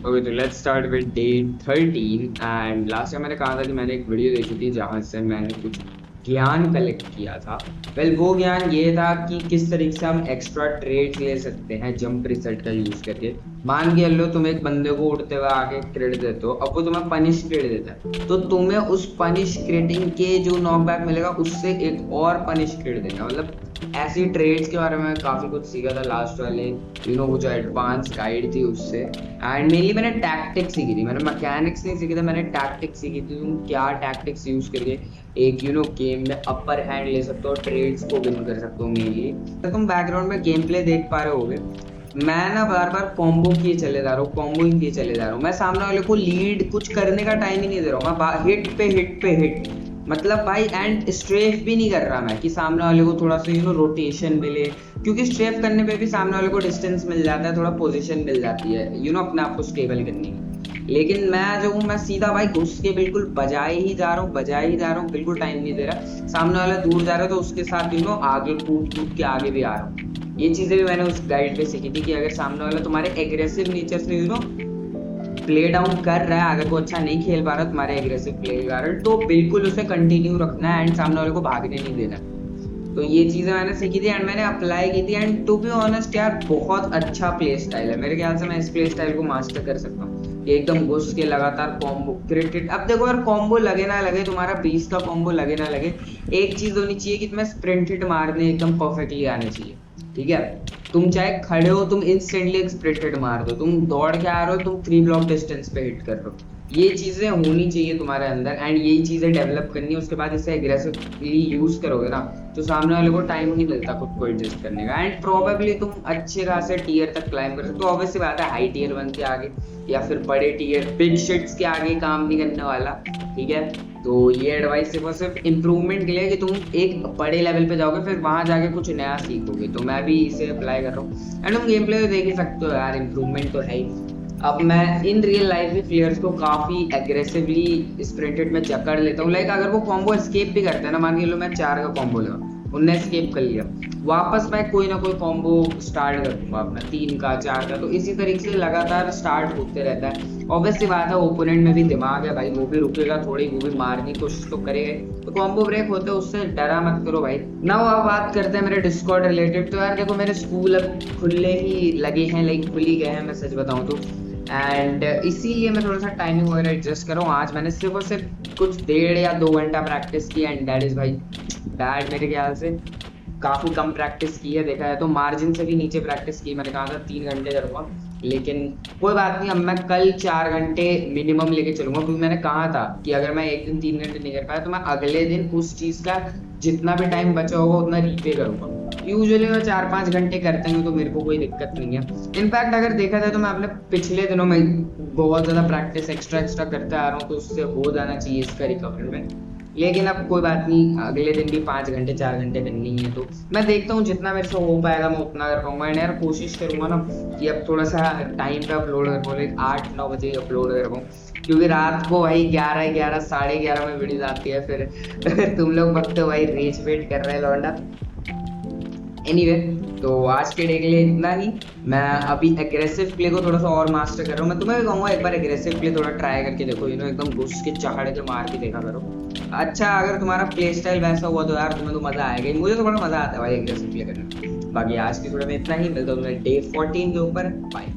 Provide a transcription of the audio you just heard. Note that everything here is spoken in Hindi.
ओके, तो let's start with day 13। And last time मैंने कहा था कि मैंने एक वीडियो देखी थी जहाँ से मैंने कुछ ज्ञान कलेक्ट किया था। वो ज्ञान ये था कि किस तरीके से हम एक्स्ट्रा ट्रेड्स ले सकते हैं जंप रिसेट का यूज करके। मान के लो तुम एक बंदे को उड़ते हुए आगे क्रेडिट देते हो, अब वो तुम्हें पनिश क्रेडिट देता है, तो तुम्हें उस पनिश क्रेडिटिंग के जो नॉकबैक मिलेगा उससे एक और पनिश क्रेडिट देगा। ऐसी ट्रेड्स के बारे में काफी कुछ सीखा था लास्ट वाले वो जो एडवांस गाइड थी उससे। एंड मेनली मैंने टैक्टिक्स सीखी थी, मैंने मैकेनिक्स नहीं सीखी थी, मैंने टैक्टिक्स सीखी थी। तुम क्या टैक्टिक्स यूज करके एक गेम में अपर हैंड ले सकते हो, ट्रेड्स को विन कर सकते हो। मेनली तो तुम बैकग्राउंड में गेम प्ले देख पा रहे होगे, मैं ना बार बार कॉम्बो किए चले जा रहा हूँ, कॉम्बो किए चले जा रहा हूँ। मैं सामने वाले को लीड कुछ करने का टाइम ही नहीं दे रहा हूँ, मैं हिट पे हिट पे हिट, भाई एंड स्ट्रेफ भी नहीं कर रहा मैं कि सामने वाले को थोड़ा सा रोटेशन मिले, क्योंकि स्ट्रेफ करने पे भी सामने वाले को डिस्टेंस मिल जाता है, थोड़ा पोजीशन मिल जाती है अपने आप को स्टेबल करने की। लेकिन मैं जो हूँ, मैं सीधा भाई घुस के बिल्कुल बजाए ही जा रहा हूँ, बिल्कुल टाइम नहीं दे रहा। सामने वाला दूर जा रहा है तो उसके साथ आगे कूद कूद के आगे भी आ रहा हूँ। ये चीजें भी मैंने उस गाइड पे सीखी थी कि अगर सामने वाला तुम्हारे एग्रेसिव नेचर से प्ले डाउन कर रहा है, अगर वो अच्छा नहीं खेल पा रहा तुम्हारे एग्रेसिव प्ले के कारण, तो बिल्कुल उसे कंटिन्यू रखना है एंड सामने वाले को भागने नहीं देना। तो ये चीजें मैंने सीखी थी एंड मैंने अप्लाई की थी। एंड टू बी ऑनेस्ट यार, बहुत अच्छा प्ले स्टाइल है मेरे ख्याल से। मैं इस प्ले स्टाइल को मास्टर कर सकता हूँ, एकदम घुस के लगातार कॉम्बो क्रिकेट। अब देखो यार, कॉम्बो लगे ना लगे, तुम्हारा 20 का कॉम्बो लगे ना लगे, एक चीज होनी चाहिए कि तुम्हें स्प्रिंट हिट मारने एकदम परफेक्टली आने चाहिए। ठीक है, तुम चाहे खड़े हो, तुम इंस्टेंटली एक स्प्रिंट हिट मार दो, तुम दौड़ के आ रहे हो, तुम 3 ब्लॉक डिस्टेंस पे हिट कर रहे हो। ये चीजें होनी चाहिए तुम्हारे अंदर एंड यही चीजें डेवलप करनी है। उसके बाद इसे एग्रेसिवली यूज करोगे ना, तो सामने वाले को टाइम नहीं मिलता खुद को एडजस्ट करने का एंड प्रोबेबली तुम अच्छे खासे टीयर तक क्लाइंब कर सकते हो। ऑब्वियस सी बात है, हाई टीयर 1 के आगे या फिर बड़े टीयर बिग शिट्स के आगे काम नहीं करने वाला। ठीक है, तो ये एडवाइस सिर्फ और सिर्फ इम्प्रूवमेंट के लिए कि तुम एक बड़े लेवल पे जाओगे, फिर वहां जाके कुछ नया सीखोगे। तो मैं भी इसे अप्लाई कर रहा हूँ एंड तुम गेम प्ले देख ही सकते हो यार, इम्प्रूवमेंट तो है ही। अब मैं इन रियल लाइफ में प्लेयर्स को काफी एग्रेसिवली स्प्रिंटेड में जकड़ लेता हूँ। लाइक अगर वो कॉम्बो एस्केप भी करते हैं ना, मान के लो मैं 4 का कॉम्बो लगा, उनने एस्केप कर लिया, वापस मैं कोई ना कोई कॉम्बो स्टार्ट कर दूंगा अपना 3 का 4 का। तो इसी तरीके से लगातार स्टार्ट होते रहता है। ऑब्वियस सी बात है, ओपोनेंट में भी दिमाग है भाई, वो भी रुकेगा थोड़ी, वो भी मारने की कोशिश तो करेगा। तो कॉम्बो ब्रेक होते हैं, उससे डरा मत करो भाई। ना अब बात करते हैं मेरे डिस्कॉर्ड रिलेटेड। तो यार देखो, मेरे स्कूल अब खुले ही लगे हैं, लाइक खुल ही गए हैं मैं सच बताऊं तो। एंड इसीलिए मैं थोड़ा सा टाइमिंग वगैरह एडजस्ट कर रहा हूँ। आज मैंने सिर्फ और सिर्फ कुछ 1.5 या 2 घंटा प्रैक्टिस की एंड दैट इज भाई दैट मेरे ख्याल से काफी कम प्रैक्टिस की है। देखा है तो मार्जिन से भी नीचे प्रैक्टिस की। मैंने कहा था 3 घंटे करूंगा, लेकिन कोई बात नहीं, अब मैं कल 4 घंटे मिनिमम लेके चलूंगा, क्योंकि मैंने कहा था कि अगर मैं एक दिन 3 घंटे नहीं कर पाया तो मैं अगले दिन उस चीज का जितना भी टाइम बचा होगा उतना रीपे करूंगा। यूजुअली मैं 4-5 घंटे करते हैं तो मेरे को कोई दिक्कत नहीं है। इनफैक्ट अगर देखा जाए तो मैं अपने पिछले दिनों में बहुत ज्यादा प्रैक्टिस एक्स्ट्रा करते आ रहा हूँ, तो उससे हो जाना चाहिए इसका रिकवरी में। लेकिन अब कोई बात नहीं, अगले दिन भी 5 घंटे 4 घंटे करनी है, तो मैं देखता हूँ जितना मेरे से हो पाएगा मैं उतना कर पाऊंगा। एंड यार कोशिश करूंगा ना कि अब थोड़ा सा टाइम पे अपलोड कर पाऊँ, लाइक 8-9 बजे अपलोड कर पाऊँ, क्योंकि रात को भाई 11-11 11:30 में वीडियो आती है। फिर तुम लोग वक्त भाई रेज वेट कर रहे हैं लौंडा। एनीवे, तो आज के डे के लिए इतना ही। मैं अभी एग्रेसिव प्ले को थोड़ा सा और मास्टर कर रहा हूँ। मैं तुम्हें भी कहूँगा एक बार एग्रेसिव प्ले थोड़ा ट्राई करके देखो, एकदम घुस के चढ़ के मार के देखा करो। अच्छा, अगर तुम्हारा प्ले स्टाइल वैसा हुआ तो यार तुम्हें तो मजा आएगा ही। मुझे तो बड़ा मजा आता है भाई एग्रेसिव प्ले करने में। बाकी आज की थोड़ा में इतना ही, मिलता हूँ डे 14 के ऊपर। बाय।